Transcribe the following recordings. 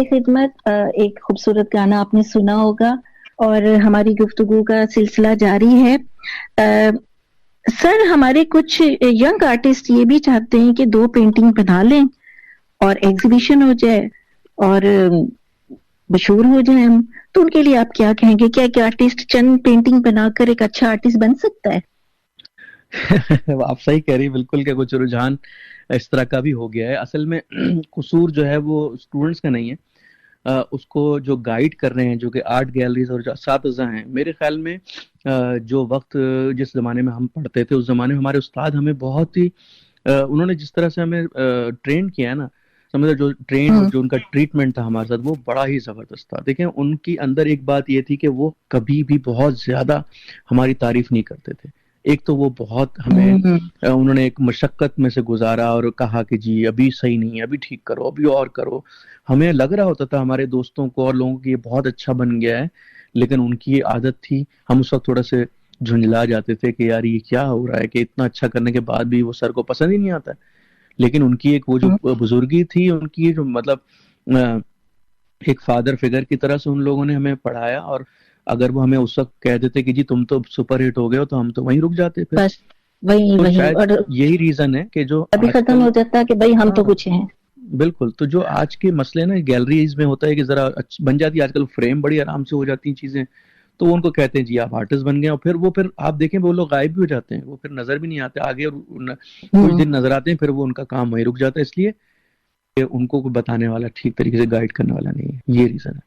خدمت ایک خوبصورت گانا آپ نے سنا ہوگا اور ہماری گفتگو کا سلسلہ جاری ہے. سر ہمارے کچھ ینگ آرٹسٹ یہ بھی چاہتے ہیں کہ 2 پینٹنگ بنا لیں اور ایگزیبیشن ہو جائے اور مشہور ہو جائیں ہم, تو ان کے لیے آپ کیا کہیں گے؟ کیا ایک آرٹسٹ چند پینٹنگ بنا کر ایک اچھا آرٹسٹ بن سکتا ہے؟ آپ صحیح کہہ رہی, بالکل کہ کچھ رجحان اس طرح کا بھی ہو گیا ہے. اصل میں قصور جو ہے وہ اسٹوڈنٹس کا نہیں ہے, اس کو جو گائیڈ کر رہے ہیں جو کہ آرٹ گیلریز اور جو اساتذہ ہیں. میرے خیال میں جو وقت جس زمانے میں ہم پڑھتے تھے اس زمانے میں ہمارے استاد ہمیں بہت ہی انہوں نے جس طرح سے ہمیں ٹرین کیا ہے نا, سمجھے جو ٹرین اور جو ان کا ٹریٹمنٹ تھا ہمارے ساتھ وہ بڑا ہی زبردست تھا. دیکھیں ان کی اندر ایک بات یہ تھی کہ وہ کبھی بھی بہت زیادہ ہماری تعریف نہیں کرتے تھے. ایک تو وہ بہت ہمیں انہوں نے ایک مشقت میں سے گزارا اور کہا کہ جی ابھی صحیح نہیں ہے, ابھی ٹھیک کرو, ابھی اور کرو. ہمیں لگ رہا ہوتا تھا ہمارے دوستوں کو اور لوگوں کی یہ بہت اچھا بن گیا ہے, لیکن ان کی یہ عادت تھی. ہم اس وقت تھوڑا سے جھنجھلا جاتے تھے کہ یار یہ کیا ہو رہا ہے کہ اتنا اچھا کرنے کے بعد بھی وہ سر کو پسند ہی نہیں آتا ہے. لیکن ان کی ایک وہ جو بزرگی تھی, ان کی جو مطلب ایک فادر فگر کی طرح سے ان لوگوں نے ہمیں پڑھایا. اور اگر وہ ہمیں اس وقت کہہ دیتے کہ جی تم تو سپر ہٹ ہو گئے ہو تو ہم تو وہیں رک جاتے پھر. بس وہی شاید اور یہی ریزن ہے کہ جو ابھی ختم ہو جاتا کہ بھائی ہم تو کچھ ہیں. بالکل. تو جو آج کے مسئلے نا گیلریز میں ہوتا ہے کہ ذرا بن جاتی ہے آج کل فریم بڑی آرام سے ہو جاتی ہیں چیزیں, تو وہ ان کو کہتے ہیں جی آپ آرٹسٹ بن گئے. اور پھر آپ دیکھیں وہ لوگ غائب بھی ہو جاتے ہیں, وہ پھر نظر بھی نہیں آتے آگے, اور کچھ دن نظر آتے ہیں پھر وہ ان کا کام وہیں رک جاتا ہے. اس لیے کہ ان کو کوئی بتانے والا, ٹھیک طریقے سے گائیڈ کرنے والا نہیں ہے. یہ ریزن ہے.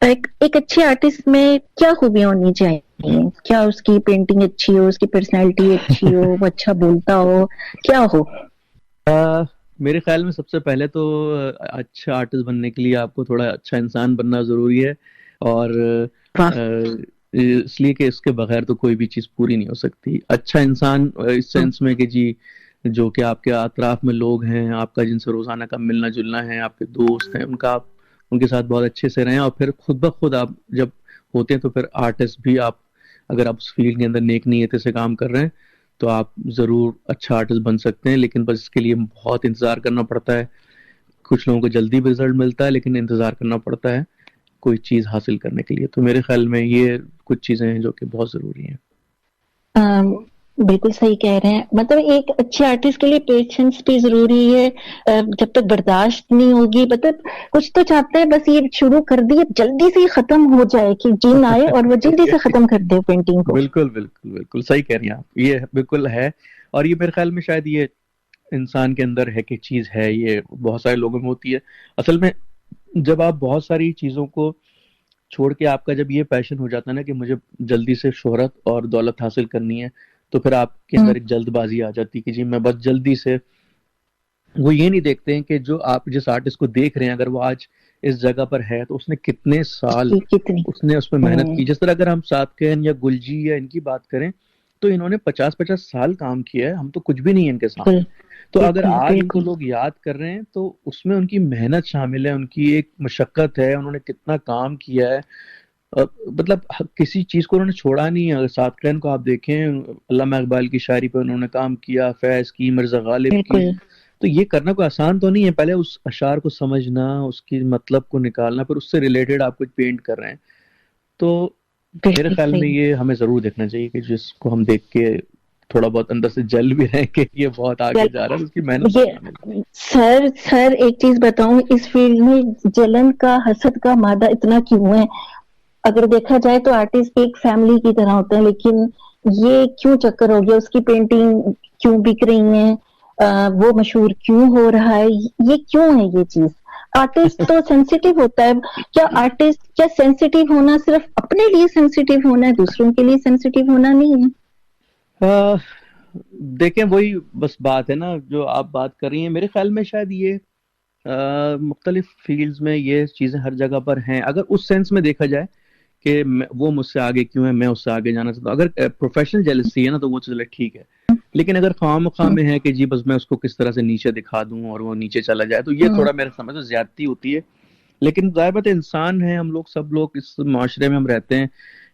ایک اچھے آرٹسٹ میں کیا خوبیاں ہونی چاہیے؟ کیا اس کی پینٹنگ اچھی ہو, اس کی پرسنالٹی اچھی ہو, وہ اچھا بولتا ہو, کیا ہو؟ میرے خیال میں سب سے پہلے تو اچھا آرٹسٹ بننے کے لیے آپ کو تھوڑا اچھا انسان بننا ضروری ہے. اور اس لیے کہ اس کے بغیر تو کوئی بھی چیز پوری نہیں ہو سکتی. اچھا انسان اس سینس میں کہ جی جو کہ آپ کے اطراف میں لوگ ہیں, آپ کا جن سے روزانہ کا ملنا جلنا ہے, آپ کے دوست ہیں, ان کے ساتھ بہت اچھے سے رہیں. اور پھر خود بخود آپ جب ہوتے ہیں تو پھر آرٹسٹ بھی آپ اگر آپ اس فیلڈ کے اندر نیک نیت سے کام کر رہے ہیں تو آپ ضرور اچھا آرٹسٹ بن سکتے ہیں. لیکن بس اس کے لیے بہت انتظار کرنا پڑتا ہے. کچھ لوگوں کو جلدی بھی رزلٹ ملتا ہے لیکن انتظار کرنا پڑتا ہے کوئی چیز حاصل کرنے کے لیے. تو میرے خیال میں یہ کچھ چیزیں ہیں جو کہ بہت ضروری ہیں. بالکل صحیح کہہ رہے ہیں. مطلب ایک اچھے آرٹسٹ کے لیے پیشنس بھی ضروری ہے. جب تک برداشت نہیں ہوگی, مطلب کچھ تو چاہتا ہے بس یہ شروع کر دی جلدی سے ختم ہو جائے کہ جن آئے اور وہ جلدی سے ختم کر دے پینٹنگ کو. بالکل بالکل بالکل صحیح کہہ رہی ہیں آپ. یہ بالکل ہے. اور یہ میرے خیال میں شاید یہ انسان کے اندر ہے کہ چیز ہے, یہ بہت سارے لوگوں میں ہوتی ہے. اصل میں جب آپ بہت ساری چیزوں کو چھوڑ کے آپ کا جب یہ پیشن ہو جاتا ہے نا کہ مجھے جلدی سے شہرت اور دولت حاصل کرنی ہے, تو پھر آپ کے اندر ایک جلد بازی آ جاتی کہ جی میں بس جلدی سے. وہ یہ نہیں دیکھتے ہیں کہ جو آپ جس آرٹسٹ کو دیکھ رہے ہیں اگر وہ آج اس جگہ پر ہے تو اس نے کتنے سال اس نے اس پہ محنت کی. جس طرح اگر ہم صادقین یا گلجی یا ان کی بات کریں تو انہوں نے 50 سال کام کیا ہے, ہم تو کچھ بھی نہیں ہے ان کے سامنے. تو اگر آج ان کو لوگ یاد کر رہے ہیں تو اس میں ان کی محنت شامل ہے, ان کی ایک مشقت ہے, انہوں نے کتنا کام کیا ہے. مطلب کسی چیز کو انہوں نے چھوڑا نہیں ہے. اگر صادقین کو آپ دیکھیں, علامہ اقبال کی شاعری پہ انہوں نے کام کیا, فیض کی, مرزا غالب کی. تو یہ کرنا کوئی آسان تو نہیں ہے. پہلے اس اشعار کو سمجھنا, اس کی مطلب کو نکالنا, پھر اس سے ریلیٹڈ آپ کچھ پینٹ کر رہے ہیں. تو میرے خیال میں یہ ہمیں ضرور دیکھنا چاہیے کہ جس کو ہم دیکھ کے تھوڑا بہت اندر سے جل بھی رہے کہ یہ بہت آگے جا رہا ہے, اس کی محنت. سر ایک چیز بتاؤں, اس فیلڈ میں جلن کا, حسد کا مادہ اتنا کیوں ہے؟ اگر دیکھا جائے تو آرٹسٹ ایک فیملی کی طرح ہوتے ہیں, لیکن یہ کیوں چکر ہو گیا, اس کی پینٹنگ کیوں بک رہی ہیں, وہ مشہور کیوں ہو رہا ہے, یہ کیوں ہے یہ چیز؟ آرٹسٹ تو سینسیٹیو ہوتا ہے. کیا آرٹسٹ کیا سینسیٹیو ہونا صرف اپنے لیے سینسیٹیو ہونا ہے, دوسروں کے لیے سینسیٹیو ہونا نہیں ہے؟ دیکھیں وہی بس بات ہے نا جو آپ بات کر رہی ہیں. میرے خیال میں شاید یہ مختلف فیلڈز میں یہ چیزیں ہر جگہ پر ہیں. اگر اس سینس میں دیکھا جائے کہ وہ مجھ سے آگے کیوں ہے, میں اس سے آگے جانا چاہتا ہوں, اگر پروفیشنل جیلسی ہے نا تو وہ چلے ٹھیک ہے. لیکن اگر خواہ مخواہ میں ہے کہ جی بس میں اس کو کس طرح سے نیچے دکھا دوں اور وہ نیچے چلا جائے, تو یہ تھوڑا میرے سمجھ میں زیادتی ہوتی ہے. لیکن ظاہر بات انسان ہیں ہم لوگ, سب لوگ اس معاشرے میں ہم رہتے ہیں,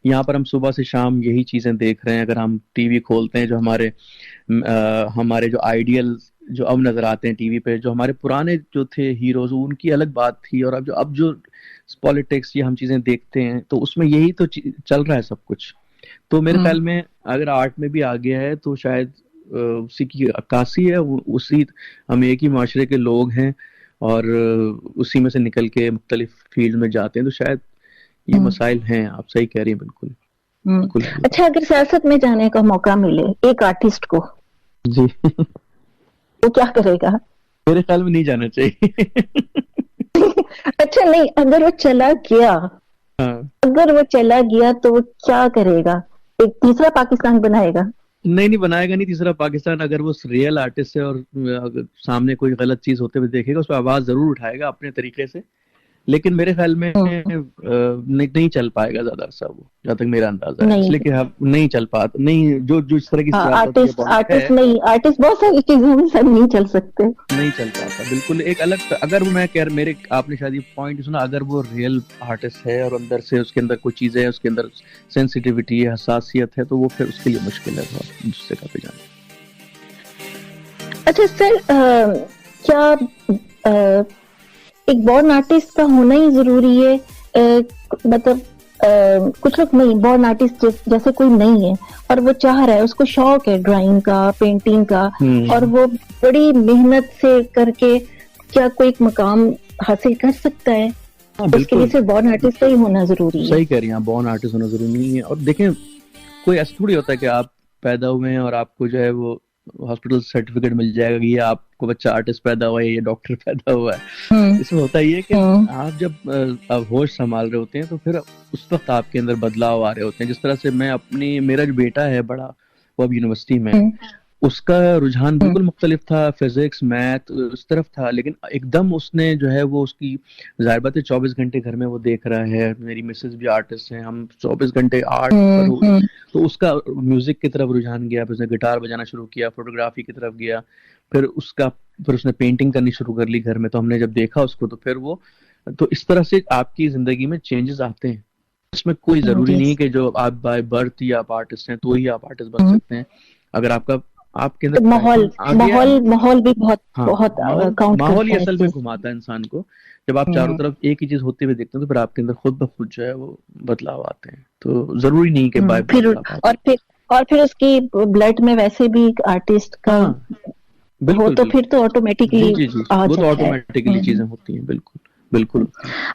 یہاں پر ہم صبح سے شام یہی چیزیں دیکھ رہے ہیں. اگر ہم ٹی وی کھولتے ہیں جو ہمارے جو آئیڈیل جو اب نظر آتے ہیں ٹی وی پہ، جو ہمارے پرانے جو تھے ہیروز ان کی الگ بات تھی، اور اب جو پالیٹکس یا ہم چیزیں دیکھتے ہیں تو اس میں یہی تو چل رہا ہے سب کچھ. تو میرے خیال میں اگر آرٹ میں بھی آ گیا ہے تو شاید اسی کی عکاسی ہے، اسی ہم ایک ہی معاشرے کے لوگ ہیں اور اسی میں سے نکل کے مختلف فیلڈ میں جاتے ہیں، تو شاید یہ مسائل ہیں. آپ صحیح کہہ رہی ہیں بالکل. اچھا، اگر سیاست میں جانے کا موقع ملے ایک آرٹسٹ کو، جی وہ کیا کرے گا؟ میرے خیال میں نہیں جانا چاہیے. اچھا نہیں، اگر وہ چلا گیا تو وہ کیا کرے گا؟ ایک تیسرا پاکستان بنائے گا؟ نہیں بنائے گا نہیں تیسرا پاکستان. اگر وہ ریئل آرٹسٹ ہے اور اگر سامنے کوئی غلط چیز ہوتے ہوئے دیکھے گا اس پہ آواز ضرور اٹھائے گا اپنے طریقے سے، لیکن میرے خیال میں نہیں چل پائے گا زیادہ عرصہ وہ، جہاں تک میرا اندازہ ہے. اس لیے کہ نہیں چل پاتا، نہیں جو اس طرح کی آرٹسٹ بہت ساری چیزوں میں سب نہیں چل سکتے، نہیں چل پاتا بالکل. ایک الگ اگر میں میرے آپ نے شاید یہ پوائنٹ سنا، اگر وہ ریئل آرٹسٹ ہے اور اندر سے اس کے اندر کوئی چیزیں ہے، اس کے اندر سینسیٹیوٹی ہے، حساسیت ہے، تو وہ پھر اس کے لیے مشکل ہے بہت دوسرے کا پہ جانا. اچھا سر، کیا ایک بورن آرٹسٹ کا ہونا ہی ضروری ہے؟ مطلب کچھ لوگ نہیں، بورن آرٹسٹ جیسے کوئی نہیں ہے اور وہ چاہ رہا ہے، اس کو شوق ہے ڈرائنگ کا، پینٹنگ کا، اور وہ بڑی محنت سے کر کے کیا کوئی ایک مقام حاصل کر سکتا ہے؟ اس کے لیے صرف بورن آرٹسٹ کا ہی ہونا ضروری ہے؟ صحیح کہہ رہی ہیں، بورن آرٹسٹ ہونا ضروری نہیں ہے. اور دیکھیں کوئی ایسا تھوڑی ہوتا ہے کہ آپ پیدا ہوئے ہیں اور آپ کو جو ہے وہ ہاسپٹل سرٹیفکیٹ مل جائے گا کہ یہ آپ کو بچہ آرٹسٹ پیدا ہوا ہے، یہ ڈاکٹر پیدا ہوا ہے. اس میں ہوتا یہ کہ آپ جب ہوش سنبھال رہے ہوتے ہیں تو پھر اس وقت آپ کے اندر بدلاؤ آ رہے ہوتے ہیں. جس طرح سے میرا جو بیٹا ہے بڑا، وہ اب یونیورسٹی میں، اس کا رجحان بالکل مختلف تھا، فزکس میتھ اس طرف تھا، لیکن ایک دم اس نے جو ہے وہ اس کی ظاہر بات ہے 24 گھنٹے گھر میں وہ دیکھ رہا ہے. میری مسز بھی آرٹسٹ ہیں، ہم 24 گھنٹے آرٹ پر، تو اس کا میوزک کی طرف رجحان گیا، پھر اس نے گٹار بجانا شروع کیا، فوٹوگرافی کی طرف گیا، پھر اس نے پینٹنگ کرنی شروع کر لی گھر میں. تو ہم نے جب دیکھا اس کو تو اس طرح سے آپ کی زندگی میں چینجز آتے ہیں. اس میں کوئی ضروری نہیں کہ جو آپ بائی برتھ یا آپ آرٹسٹ ہیں تو ہی آپ آرٹسٹ بن سکتے ہیں. اگر آپ کے اندر ماحول بھی بہت ماحول ہی اصل میں گھماتا ہے انسان کو. جب آپ چاروں طرف ایک ہی چیز ہوتے ہوئے دیکھتے ہیں تو پھر آپ کے اندر خود بخود جو ہے وہ بدلاؤ آتے ہیں. تو ضروری نہیں کہ اور پھر اس کی بلڈ میں ویسے بھی آرٹسٹ کا ہو تو پھر تو آٹومیٹکلی وہ تو آٹومیٹکلی چیزیں ہوتی ہیں. بالکل بالکل.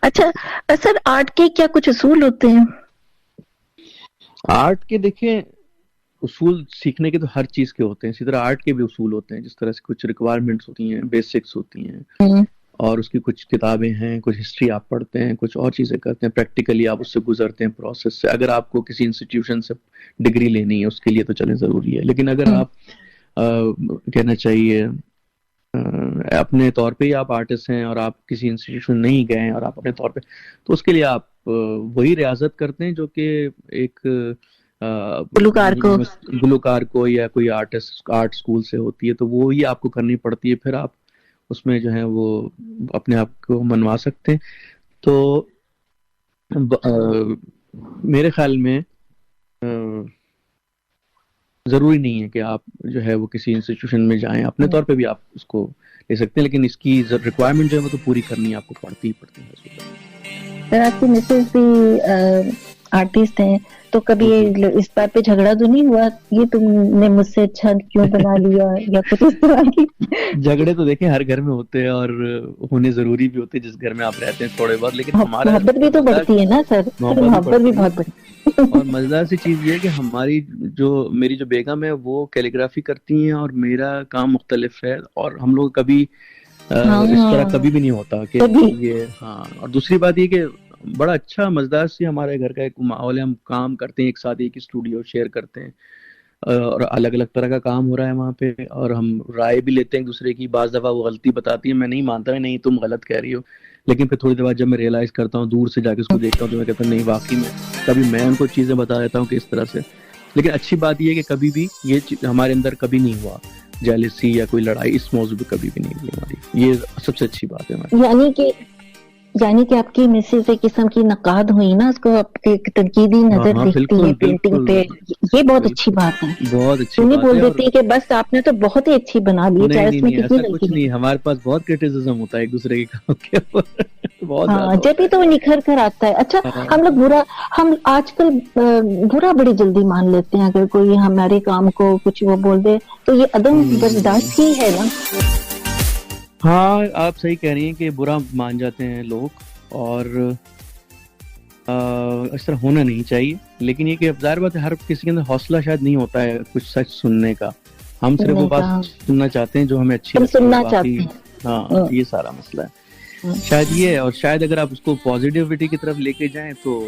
اچھا سر، آرٹ کے کیا کچھ اصول ہوتے ہیں؟ آرٹ کے دیکھیں اصول سیکھنے کے تو ہر چیز کے ہوتے ہیں، اسی طرح آرٹ کے بھی اصول ہوتے ہیں. جس طرح سے کچھ ریکوائرمنٹس ہوتی ہیں، بیسکس ہوتی ہیں، اور اس کی کچھ کتابیں ہیں، کچھ ہسٹری آپ پڑھتے ہیں، کچھ اور چیزیں کرتے ہیں، پریکٹیکلی آپ اس سے گزرتے ہیں پروسیس سے. اگر آپ کو کسی انسٹیٹیوشن سے ڈگری لینی ہے اس کے لیے تو چلیں ضروری ہے، لیکن اگر آپ کہنا چاہیے اپنے طور پہ ہی آپ آرٹسٹ ہیں اور آپ کسی انسٹیٹیوشن نہیں گئے ہیں اور آپ اپنے طور پہ، تو اس کے لیے آپ وہی ریاضت کرتے ہیں جو کہ ایک گلوکار کو یا کوئی آرٹ اسکول سے ہوتی ہے، تو وہی آپ کو کرنی پڑتی ہے. پھر آپ اس میں جو ہے وہ اپنے آپ کو منوا سکتے ہیں. تو میرے خیال میں ضروری نہیں ہے کہ آپ جو ہے وہ کسی انسٹیٹیوشن میں جائیں، اپنے طور پہ بھی آپ اس کو لے سکتے ہیں، لیکن اس کی ریکوائرمنٹ جو ہے وہ تو پوری کرنی آپ کو پڑتی ہے. سر آپ کی مسز بھی آرٹسٹ ہیں، تو کبھی اس بات پہ جھگڑا تو نہیں ہوا یہ تم نے مجھ سے اچھا کیوں بنا لیا یا کچھ اس طرح کی؟ جھگڑے تو دیکھیں ہر گھر میں ہوتے ہیں اور ہونے ضروری بھی ہوتے ہیں جس گھر میں آپ رہتے ہیں تھوڑے بہت، لیکن ہمارا محبت بھی تو بڑھتی ہے نا سر، محبت بھی بہت بڑھتی ہے. اور مزیدار سی چیز یہ ہے کہ میری جو بیگم ہے وہ کیلیگرافی کرتی ہیں اور میرا کام مختلف ہے، اور ہم لوگ کبھی اس طرح کبھی بھی نہیں ہوتا کہ یہ. اور دوسری بات یہ کہ بڑا اچھا مزیدار سی ہمارے گھر کا ایک ماحول ہے. ہم کام کرتے ہیں ایک ساتھ، ایک اسٹوڈیو شیئر کرتے ہیں اور الگ الگ طرح کا کام ہو رہا ہے وہاں پہ، اور ہم رائے بھی لیتے ہیں ایک دوسرے کی. بعض دفعہ وہ غلطی بتاتی ہے، میں نہیں مانتا نہیں تم غلط کہہ رہی ہو، لیکن پھر تھوڑی دیر بعد جب میں ریئلائز کرتا ہوں، دور سے جا کے اس کو دیکھتا ہوں، تو میں کہتا ہوں نہیں واقعی میں کبھی میں ان کو چیزیں بتا دیتا ہوں کہ اس طرح سے. لیکن اچھی بات یہ ہے کہ کبھی بھی یہ ہمارے اندر کبھی نہیں ہوا جیلسی یا کوئی لڑائی اس موضوع پہ کبھی بھی نہیں ہوئی ہماری. یہ سب سے اچھی بات ہے ہماری. یعنی کہ یعنی کہ آپ کی مسز ایک قسم کی نقاد ہوئی نا، اس کو ایک تنقیدی نظر ہاں دیکھتی ہے پینٹنگ پہ، یہ بہت اچھی بات ہے. بہت اچھی نہیں بات بول ہے. اور دیتی کہ بس آپ نے تو بہت ہی اچھی بنا لی، چاہے اس میں نہیں کتنی ایسا غلطی کچھ نہیں، ہمارے پاس بہت کرٹیسزم ہوتا ہے ایک دوسرے کے کام کے اوپر، بہت ہاں، زیادہ جب ہوتا ہی تو وہ نکھر کر آتا ہے. اچھا ہم لوگ ہم آج کل برا بڑی جلدی مان لیتے ہیں، اگر کوئی ہمارے کام کو کچھ وہ بول دے تو یہ عدم برداشت ہی ہے نا. ہاں آپ صحیح کہہ رہی ہیں کہ برا مان جاتے ہیں لوگ، اور اس طرح ہونا نہیں چاہیے. لیکن یہ کہ ظاہر بات ہے ہر کسی کے اندر حوصلہ شاید نہیں ہوتا ہے کچھ سچ سننے کا. ہم صرف وہ سننے بات کا سننا چاہتے ہیں جو ہمیں اچھی ہم لگتی ہے سننا باقی. چاہتے ہیں. ہاں یہ سارا مسئلہ ہے شاید یہ ہے. اور شاید اگر آپ اس کو پازیٹیوٹی کی طرف لے کے جائیں تو